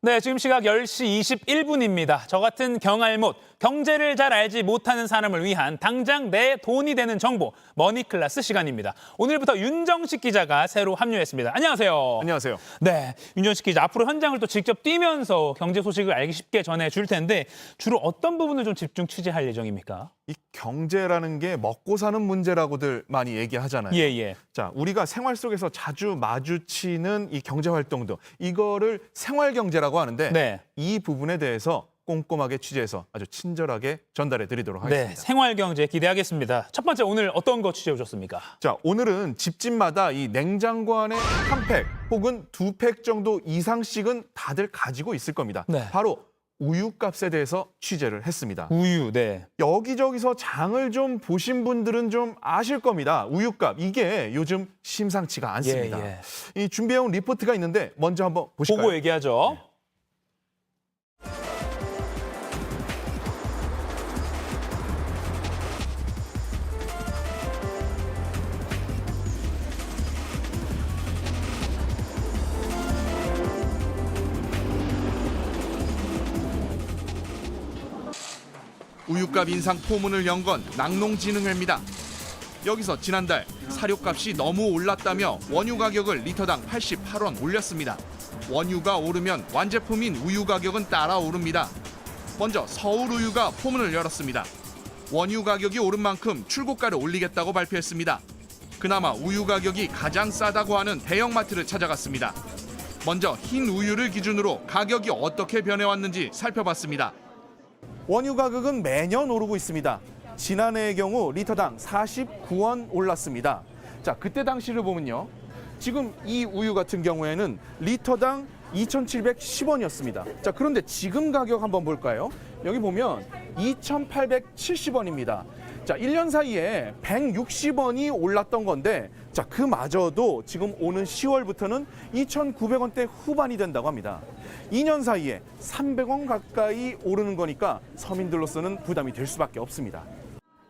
네, 지금 시각 10시 21분입니다. 저 같은 경알못, 경제를 잘 알지 못하는 사람을 위한 당장 내 돈이 되는 정보, 머니클래스 시간입니다. 오늘부터 윤정식 기자가 새로 합류했습니다. 안녕하세요. 안녕하세요. 네, 윤정식 기자, 앞으로 현장을 또 직접 뛰면서 경제 소식을 알기 쉽게 전해줄 텐데 주로 어떤 부분을 좀 집중 취재할 예정입니까? 이 경제라는 게 먹고 사는 문제라고들 많이 얘기하잖아요. 예. 자, 우리가 생활 속에서 자주 마주치는 이 경제 활동도 이거를 생활 경제라고 하는데 네. 이 부분에 대해서 꼼꼼하게 취재해서 아주 친절하게 전달해 드리도록 하겠습니다. 네, 생활 경제 기대하겠습니다. 첫 번째 오늘 어떤 거 취재해 오셨습니까? 자, 오늘은 집집마다 이 냉장고 안에 한 팩 혹은 두 팩 정도 이상씩은 다들 가지고 있을 겁니다. 네. 바로 우유값에 대해서 취재를 했습니다. 우유, 네. 여기저기서 장을 좀 보신 분들은 좀 아실 겁니다. 우유값, 이게 요즘 심상치가 않습니다. 예. 이 준비해온 리포트가 있는데 먼저 한번 보실까요? 보고 얘기하죠. 우유값 인상 포문을 연 건 낙농진흥회입니다. 여기서 지난달 사료값이 너무 올랐다며 원유 가격을 리터당 88원 올렸습니다. 원유가 오르면 완제품인 우유 가격은 따라 오릅니다. 먼저 서울우유가 포문을 열었습니다. 원유 가격이 오른 만큼 출고가를 올리겠다고 발표했습니다. 그나마 우유 가격이 가장 싸다고 하는 대형마트를 찾아갔습니다. 먼저 흰 우유를 기준으로 가격이 어떻게 변해왔는지 살펴봤습니다. 원유 가격은 매년 오르고 있습니다. 지난해의 경우 리터당 49원 올랐습니다. 자, 그때 당시를 보면요. 지금 이 우유 같은 경우에는 리터당 2,710원이었습니다. 자, 그런데 지금 가격 한번 볼까요? 여기 보면 2,870원입니다. 자, 1년 사이에 160원이 올랐던 건데, 자, 그마저도 지금 오는 10월부터는 2,900원대 후반이 된다고 합니다. 2년 사이에 300원 가까이 오르는 거니까 서민들로서는 부담이 될 수밖에 없습니다.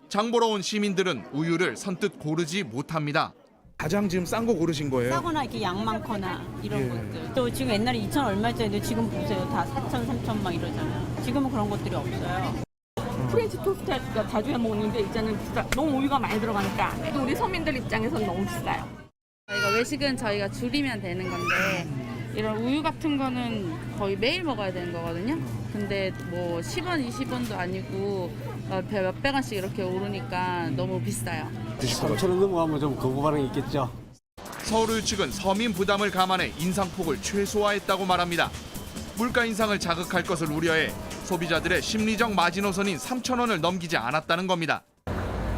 장 보러 온 시민들은 우유를 선뜻 고르지 못합니다. 가장 지금 싼 거 고르신 거예요? 싸거나 이렇게 양 많거나 이런 것들. 또 지금 옛날에 2천 얼마짜리인데 지금 보세요. 다 4천, 3천 막 이러잖아요. 지금은 그런 것들이 없어요. 프렌치 토스트 자주 해 먹는데 이제는 진짜 너무 우유가 많이 들어가니까 또 우리 서민들 입장에서는 너무 비싸요. 저희가 외식은 저희가 줄이면 되는 건데 이런 우유 같은 거는 거의 매일 먹어야 되는 거거든요. 근데 뭐 10원, 20원도 아니고 몇백 원씩 이렇게 오르니까 너무 비싸요. 3,000원 넘어가면 좀 거부 반응이 있겠죠. 서울우유 측은 서민 부담을 감안해 인상폭을 최소화했다고 말합니다. 물가 인상을 자극할 것을 우려해 소비자들의 심리적 마지노선인 3,000원을 넘기지 않았다는 겁니다.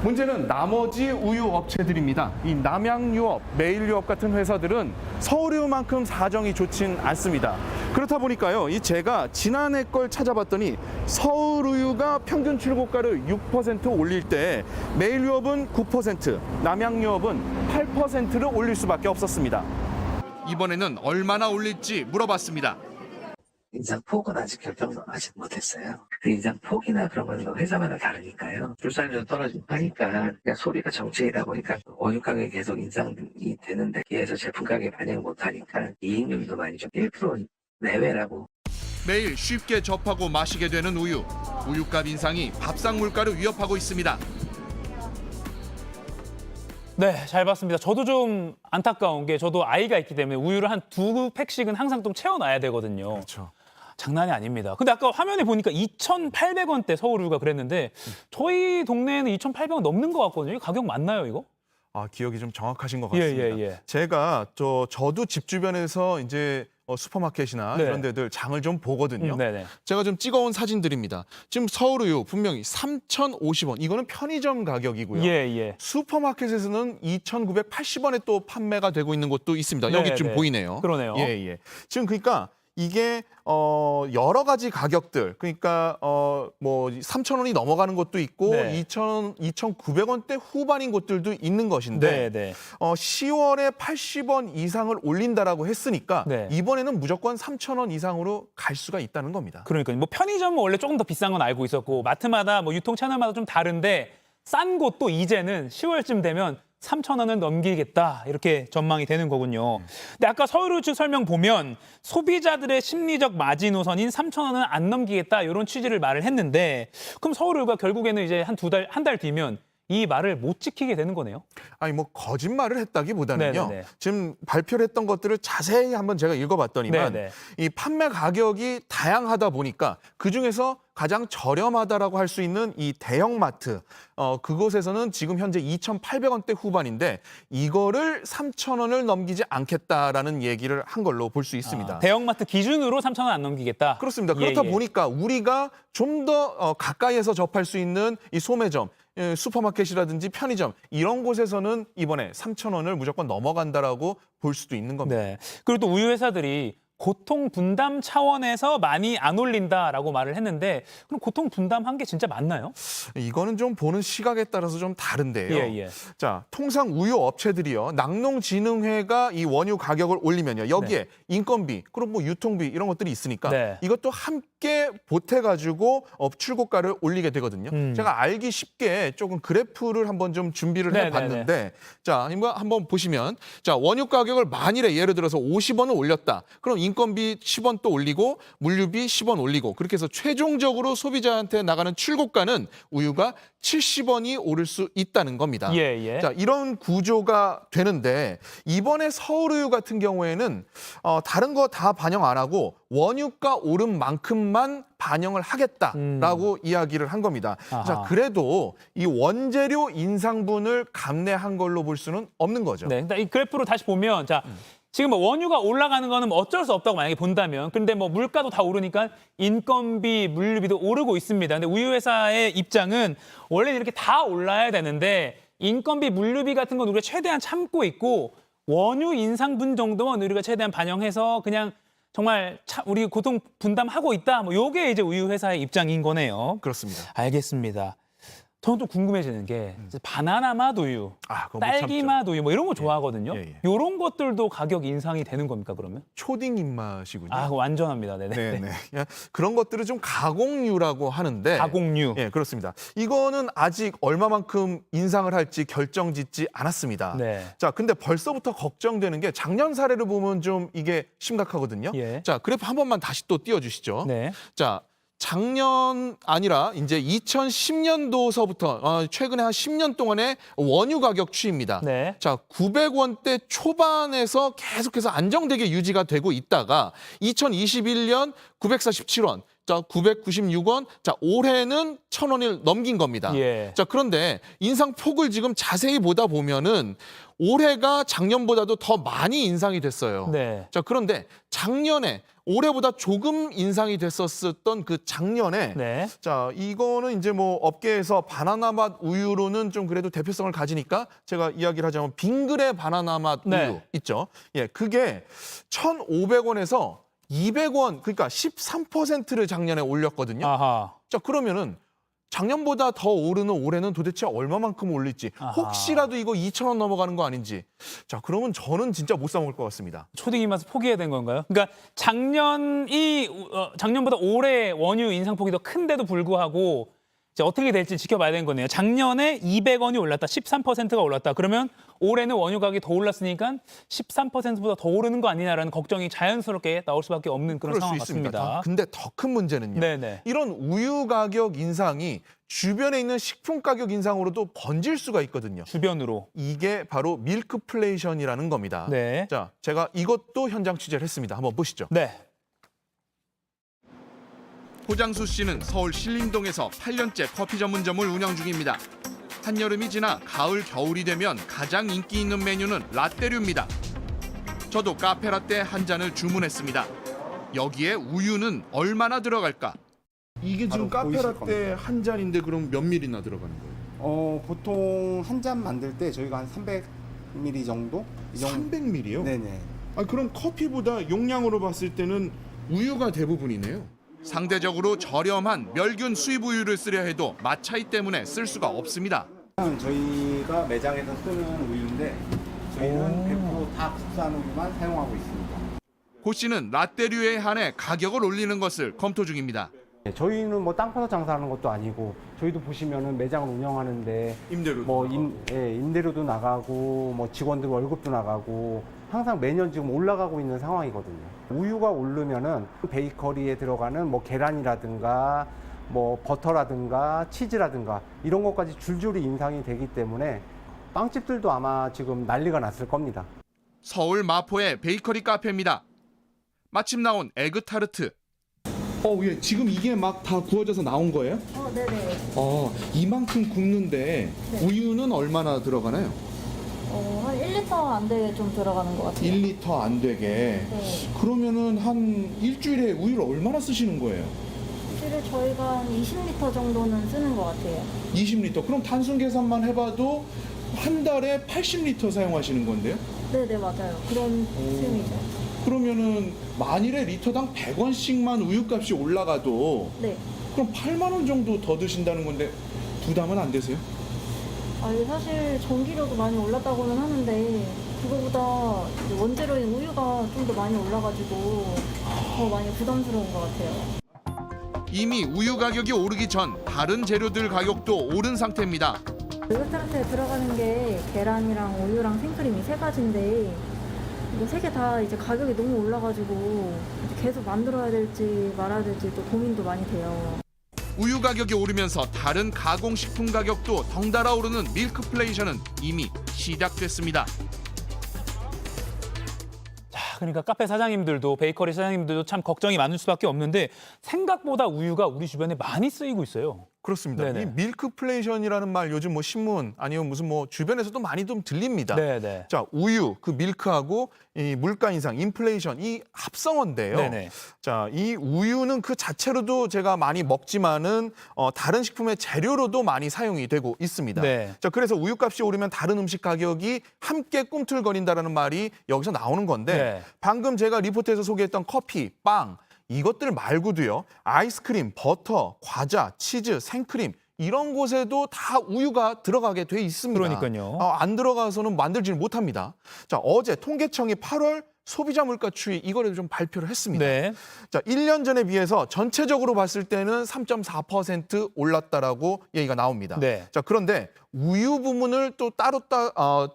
문제는 나머지 우유 업체들입니다. 이 남양유업, 매일유업 같은 회사들은 서울우유만큼 사정이 좋진 않습니다. 그렇다 보니까요, 이 제가 지난해 걸 찾아봤더니 서울우유가 평균 출고가를 6% 올릴 때 매일유업은 9%, 남양유업은 8%를 올릴 수밖에 없었습니다. 이번에는 얼마나 올릴지 물어봤습니다. 인상폭은 아직 결정을 하지 못했어요. 그 인상폭이나 그런 건 회사마다 다르니까요. 출산율도 떨어지고 하니까 그냥 소비가 정체이다 보니까 원유 가격이 계속 인상이 되는데 이에서 제품 가격에 반영을 못하니까 이익률도 많이 좀 1% 내외라고. 매일 쉽게 접하고 마시게 되는 우유. 우유값 인상이 밥상 물가를 위협하고 있습니다. 네, 잘 봤습니다. 저도 좀 안타까운 게 저도 아이가 있기 때문에 우유를 한 2팩씩은 항상 좀 채워놔야 되거든요. 그렇죠. 장난이 아닙니다. 근데 아까 화면에 보니까 2,800원대 서울우유가 그랬는데 저희 동네에는 2,800원 넘는 것 같거든요. 가격 맞나요, 이거? 아, 기억이 좀 정확하신 것 같습니다. 예. 제가 저도 집 주변에서 이제 슈퍼마켓이나 네. 이런 데들 장을 좀 보거든요. 네네. 제가 좀 찍어온 사진들입니다. 지금 서울우유 분명히 3,050원. 이거는 편의점 가격이고요. 예. 슈퍼마켓에서는 2,980원에 또 판매가 되고 있는 곳도 있습니다. 네, 여기 좀 네. 보이네요. 그러네요. 예. 지금 그러니까 이게 여러 가지 가격들, 그러니까 뭐 3,000원이 넘어가는 것도 있고 네. 2,900원대 후반인 곳들도 있는 것인데 네. 10월에 80원 이상을 올린다라고 했으니까 네. 이번에는 무조건 3,000원 이상으로 갈 수가 있다는 겁니다. 그러니까요. 뭐 편의점은 원래 조금 더 비싼 건 알고 있었고 마트마다 뭐 유통 채널마다 좀 다른데 싼 곳도 이제는 10월쯤 되면 3,000원을 넘기겠다 이렇게 전망이 되는 거군요. 근데 아까 서울우유 측 설명 보면 소비자들의 심리적 마지노선인 3,000원은 안 넘기겠다 이런 취지를 말을 했는데 그럼 서울우유가 결국에는 이제 한 달 뒤면 이 말을 못 지키게 되는 거네요. 아니 뭐 거짓말을 했다기보다는요. 네네네. 지금 발표를 했던 것들을 자세히 한번 제가 읽어봤더니만 네네. 이 판매 가격이 다양하다 보니까 그중에서 가장 저렴하다라고 할 수 있는 이 대형마트 그곳에서는 지금 현재 2,800원대 후반인데 이거를 3,000원을 넘기지 않겠다라는 얘기를 한 걸로 볼 수 있습니다. 대형마트 기준으로 3,000원 안 넘기겠다. 그렇습니다. 예, 그렇다 예. 보니까 우리가 좀 더 가까이에서 접할 수 있는 이 소매점, 슈퍼마켓이라든지 편의점 이런 곳에서는 이번에 3,000원을 무조건 넘어간다라고 볼 수도 있는 겁니다. 네. 그리고 또 우유 회사들이 고통 분담 차원에서 많이 안 올린다라고 말을 했는데 그럼 고통 분담한 게 진짜 맞나요? 이거는 좀 보는 시각에 따라서 좀 다른데요. 예. 자, 통상 우유 업체들이요. 낙농진흥회가 이 원유 가격을 올리면요. 여기에 인건비, 그리고 뭐 유통비 이런 것들이 있으니까 네. 이것도 함께 보태가지고 출고가를 올리게 되거든요. 제가 알기 쉽게 조금 그래프를 한번 좀 준비를 네, 해봤는데 자, 이거 한번 보시면 자, 원유 가격을 만일에 예를 들어서 50원을 올렸다. 그럼 인건비 10원 또 올리고 물류비 10원 올리고 그렇게 해서 최종적으로 소비자한테 나가는 출고가는 우유가 70원이 오를 수 있다는 겁니다. 예. 자, 이런 구조가 되는데 이번에 서울우유 같은 경우에는 다른 거 다 반영 안 하고 원유가 오른 만큼만 반영을 하겠다라고 이야기를 한 겁니다. 아하. 자, 그래도 이 원재료 인상분을 감내한 걸로 볼 수는 없는 거죠. 네. 일단 이 그래프로 다시 보면 자 지금 뭐 원유가 올라가는 거는 뭐 어쩔 수 없다고 만약에 본다면 근데 뭐 물가도 다 오르니까 인건비, 물류비도 오르고 있습니다. 근데 우유 회사의 입장은 원래 이렇게 다 올라야 되는데 인건비, 물류비 같은 건 우리가 최대한 참고 있고 원유 인상분 정도만 우리가 최대한 반영해서 그냥 정말 우리 고통 분담하고 있다. 뭐 요게 이제 우유 회사의 입장인 거네요. 그렇습니다. 알겠습니다. 저는 또 궁금해지는 게 바나나 맛 우유, 아, 그거 못 딸기 참죠. 맛 우유 뭐 이런 거 좋아하거든요. 예. 이런 것들도 가격 인상이 되는 겁니까 그러면? 초딩 입맛이군요. 아, 그거 완전합니다. 네네. 네네. 그런 것들을 좀 가공유라고 하는데. 가공유. 예, 그렇습니다. 이거는 아직 얼마만큼 인상을 할지 결정짓지 않았습니다. 네. 자, 근데 벌써부터 걱정되는 게 작년 사례를 보면 좀 이게 심각하거든요. 예. 자, 그래프 한 번만 다시 또 띄워주시죠. 네. 자, 작년 아니라 이제 2010년도서부터 최근에 한 10년 동안의 원유 가격 추이입니다. 네. 자, 900원대 초반에서 계속해서 안정되게 유지가 되고 있다가 2021년 947원, 자, 996원, 자, 올해는 1,000원을 넘긴 겁니다. 예. 자, 그런데 인상폭을 지금 자세히 보다 보면은 올해가 작년보다도 더 많이 인상이 됐어요. 네. 자, 그런데 작년에 올해보다 조금 인상이 됐었던 그 작년에 네. 자, 이거는 이제 뭐 업계에서 바나나 맛 우유로는 좀 그래도 대표성을 가지니까 제가 이야기를 하자면 빙그레 바나나 맛 네. 우유 있죠. 예, 그게 1,500원에서 200원, 그러니까 13%를 작년에 올렸거든요. 아하. 자, 그러면은 작년보다 더 오르는 올해는 도대체 얼마만큼 올릴지 아하. 혹시라도 이거 2,000원 넘어가는 거 아닌지 자, 그러면 저는 진짜 못 사 먹을 것 같습니다. 초딩 입맛을 포기해야 된 건가요? 그러니까 작년보다 올해 원유 인상폭이 더 큰데도 불구하고 이제 어떻게 될지 지켜봐야 되는 거네요. 작년에 200원이 올랐다, 13%가 올랐다. 그러면 올해는 원유 가격이 더 올랐으니까 13%보다 더 오르는 거 아니냐라는 걱정이 자연스럽게 나올 수밖에 없는 그런 그럴 상황 수 있습니다. 같습니다. 근데 더 큰 문제는요. 네네. 이런 우유 가격 인상이 주변에 있는 식품 가격 인상으로도 번질 수가 있거든요. 주변으로. 이게 바로 밀크플레이션이라는 겁니다. 네. 자, 제가 이것도 현장 취재를 했습니다. 한번 보시죠. 네. 호장수 씨는 서울 신림동에서 8년째 커피 전문점을 운영 중입니다. 한여름이 지나 가을, 겨울이 되면 가장 인기 있는 메뉴는 라떼류입니다. 저도 카페라떼 한 잔을 주문했습니다. 여기에 우유는 얼마나 들어갈까? 이게 지금 바로 보이실 카페라떼 한 잔인데 그럼 몇 밀이나 들어가는 거예요? 보통 한 잔 만들 때 저희가 한 300ml 정도? 이 정도. 300ml요? 네네. 아, 그럼 커피보다 용량으로 봤을 때는 우유가 대부분이네요. 상대적으로 저렴한 멸균 수입 우유를 쓰려 해도 맛 차이 때문에 쓸 수가 없습니다. 저희가 매장에서 쓰는 우유인데 저희는 100% 다 국산 우유만 사용하고 있습니다. 고 씨는 라떼류에 한해 가격을 올리는 것을 검토 중입니다. 저희는 뭐 땅 파서 장사하는 것도 아니고 저희도 보시면은 매장을 운영하는데 임대료. 임대료도 나가고 뭐 직원들 월급도 나가고 항상 매년 지금 올라가고 있는 상황이거든요. 우유가 오르면은 베이커리에 들어가는 뭐 계란이라든가 뭐 버터라든가 치즈라든가 이런 것까지 줄줄이 인상이 되기 때문에 빵집들도 아마 지금 난리가 났을 겁니다. 서울 마포의 베이커리 카페입니다. 마침 나온 에그타르트. 예, 지금 이게 막 다 구워져서 나온 거예요? 네네. 이만큼 굽는데 우유는 얼마나 들어가나요? 한 1리터 안 되게 좀 들어가는 것 같아요. 1리터 안 되게. 네. 그러면은 한 일주일에 우유를 얼마나 쓰시는 거예요? 실을 저희가 한 20리터 정도는 쓰는 것 같아요. 20리터. 그럼 단순 계산만 해봐도 한 달에 80리터 사용하시는 건데요? 네네, 맞아요. 그런 셈이죠. 그러면은 만일에 리터당 100원씩만 우유값이 올라가도 네. 그럼 8만 원 정도 더 드신다는 건데 부담은 안 되세요? 이게 사실 전기료도 많이 올랐다고는 하는데 그거보다 원재료인 우유가 좀 더 많이 올라가지고 더 많이 부담스러운 것 같아요. 이미 우유 가격이 오르기 전 다른 재료들 가격도 오른 상태입니다. 에그타르트에 들어가는 게 계란이랑 우유랑 생크림 이 세 가지인데 이거 세 개 다 이제 가격이 너무 올라가지고 이제 계속 만들어야 될지 말아야 될지 또 고민도 많이 돼요. 우유 가격이 오르면서 다른 가공식품 가격도 덩달아 오르는 밀크플레이션은 이미 시작됐습니다. 자, 그러니까 카페 사장님들도 베이커리 사장님들도 참 걱정이 많을 수밖에 없는데 생각보다 우유가 우리 주변에 많이 쓰이고 있어요. 그렇습니다. 네네. 이 밀크플레이션이라는 말 요즘 뭐 신문 아니면 무슨 뭐 주변에서도 많이 좀 들립니다. 네네. 자, 우유, 그 밀크하고 이 물가 인상, 인플레이션 이 합성어인데요. 네네. 자, 이 우유는 그 자체로도 제가 많이 먹지만은 다른 식품의 재료로도 많이 사용이 되고 있습니다. 네. 자, 그래서 우유값이 오르면 다른 음식 가격이 함께 꿈틀거린다라는 말이 여기서 나오는 건데 네. 방금 제가 리포트에서 소개했던 커피, 빵 이것들 말고도요. 아이스크림, 버터, 과자, 치즈, 생크림 이런 곳에도 다 우유가 들어가게 돼 있습니다. 그러니까요. 안 들어가서는 만들지를 못합니다. 자, 어제 통계청이 8월 소비자 물가 추이 이거를 좀 발표를 했습니다. 네. 자, 1년 전에 비해서 전체적으로 봤을 때는 3.4% 올랐다라고 얘기가 나옵니다. 네. 자, 그런데 우유 부문을 또 따로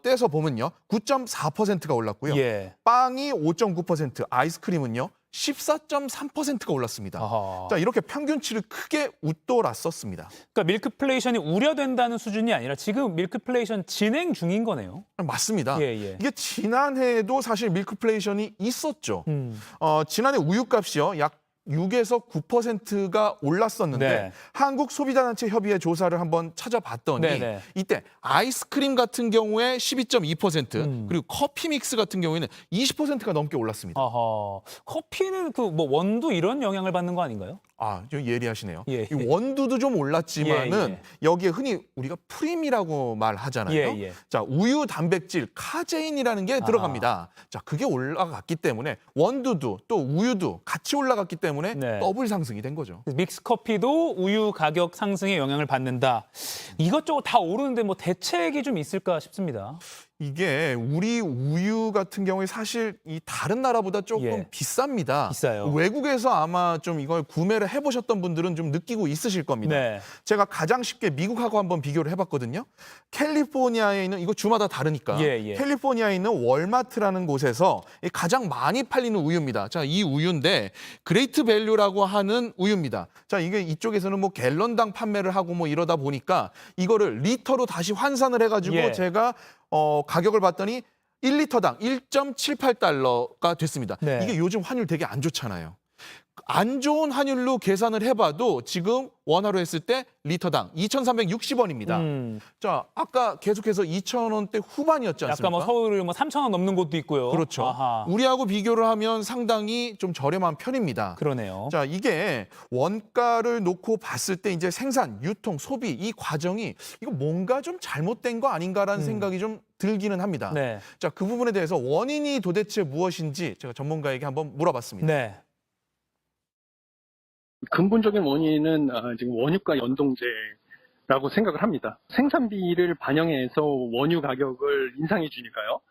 떼서 보면요. 9.4%가 올랐고요. 예. 빵이 5.9%, 아이스크림은요. 14.3%가 올랐습니다. 아하. 자, 이렇게 평균치를 크게 웃돌았었습니다. 그러니까 밀크플레이션이 우려된다는 수준이 아니라 지금 밀크플레이션 진행 중인 거네요. 맞습니다. 예, 예. 이게 지난해에도 사실 밀크플레이션이 있었죠. 음. 지난해 우유값이요. 약 6에서 9%가 올랐었는데 네. 한국소비자단체협의회 조사를 한번 찾아봤더니 네네. 이때 아이스크림 같은 경우에 12.2% 그리고 커피 믹스 같은 경우에는 20%가 넘게 올랐습니다. 아하. 커피는 그 뭐 원두 이런 영향을 받는 거 아닌가요? 좀 예리하시네요. 예, 예. 이 원두도 좀 올랐지만은 예, 예. 여기에 흔히 우리가 프림이라고 말하잖아요. 예, 예. 자, 우유 단백질 카제인이라는 게 들어갑니다. 자, 그게 올라갔기 때문에 원두도 또 우유도 같이 올라갔기 때문에 네. 더블 상승이 된 거죠. 믹스커피도 우유 가격 상승에 영향을 받는다. 이것저것 다 오르는데 뭐 대책이 좀 있을까 싶습니다. 이게 우리 우유 같은 경우에 사실 이 다른 나라보다 조금 예. 비쌉니다. 비싸요. 외국에서 아마 좀 이걸 구매를 해보셨던 분들은 좀 느끼고 있으실 겁니다. 네. 제가 가장 쉽게 미국하고 한번 비교를 해봤거든요. 캘리포니아에 있는 이거 주마다 다르니까 예, 예. 캘리포니아에 있는 월마트라는 곳에서 가장 많이 팔리는 우유입니다. 자, 이 우유인데 그레이트 밸류라고 하는 우유입니다. 자, 이게 이쪽에서는 뭐 갤런당 판매를 하고 뭐 이러다 보니까 이거를 리터로 다시 환산을 해가지고 예. 제가 가격을 봤더니 1리터당 1.78달러가 됐습니다. 네. 이게 요즘 환율 되게 안 좋잖아요. 안 좋은 환율로 계산을 해봐도 지금 원화로 했을 때 리터당 2,360원입니다. 자, 아까 계속해서 2,000원대 후반이었지 않습니까? 약간 뭐 서울을 뭐 3,000원 넘는 곳도 있고요. 그렇죠. 아하. 우리하고 비교를 하면 상당히 좀 저렴한 편입니다. 그러네요. 자, 이게 원가를 놓고 봤을 때 이제 생산, 유통, 소비 이 과정이 이거 뭔가 좀 잘못된 거 아닌가라는 생각이 좀 들기는 합니다. 네. 자, 그 부분에 대해서 원인이 도대체 무엇인지 제가 전문가에게 한번 물어봤습니다. 네. 근본적인 원인은 지금 원유가 연동제라고 생각을 합니다. 생산비를 반영해서 원유 가격을 인상해 주니까요.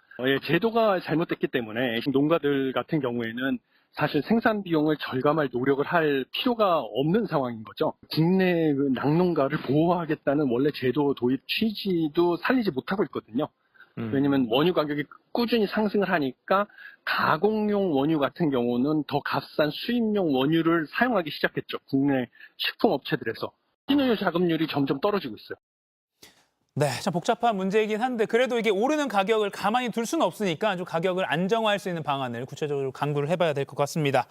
제도가 잘못됐기 때문에 농가들 같은 경우에는 사실 생산 비용을 절감할 노력을 할 필요가 없는 상황인 거죠. 국내 그 낙농가를 보호하겠다는 원래 제도 도입 취지도 살리지 못하고 있거든요. 왜냐면 원유 가격이 꾸준히 상승을 하니까 가공용 원유 같은 경우는 더 값싼 수입용 원유를 사용하기 시작했죠. 국내 식품업체들에서. 신혼유 자금률이 점점 떨어지고 있어요. 네, 참 복잡한 문제이긴 한데 그래도 이게 오르는 가격을 가만히 둘 수는 없으니까 좀 가격을 안정화할 수 있는 방안을 구체적으로 강구를 해봐야 될 것 같습니다.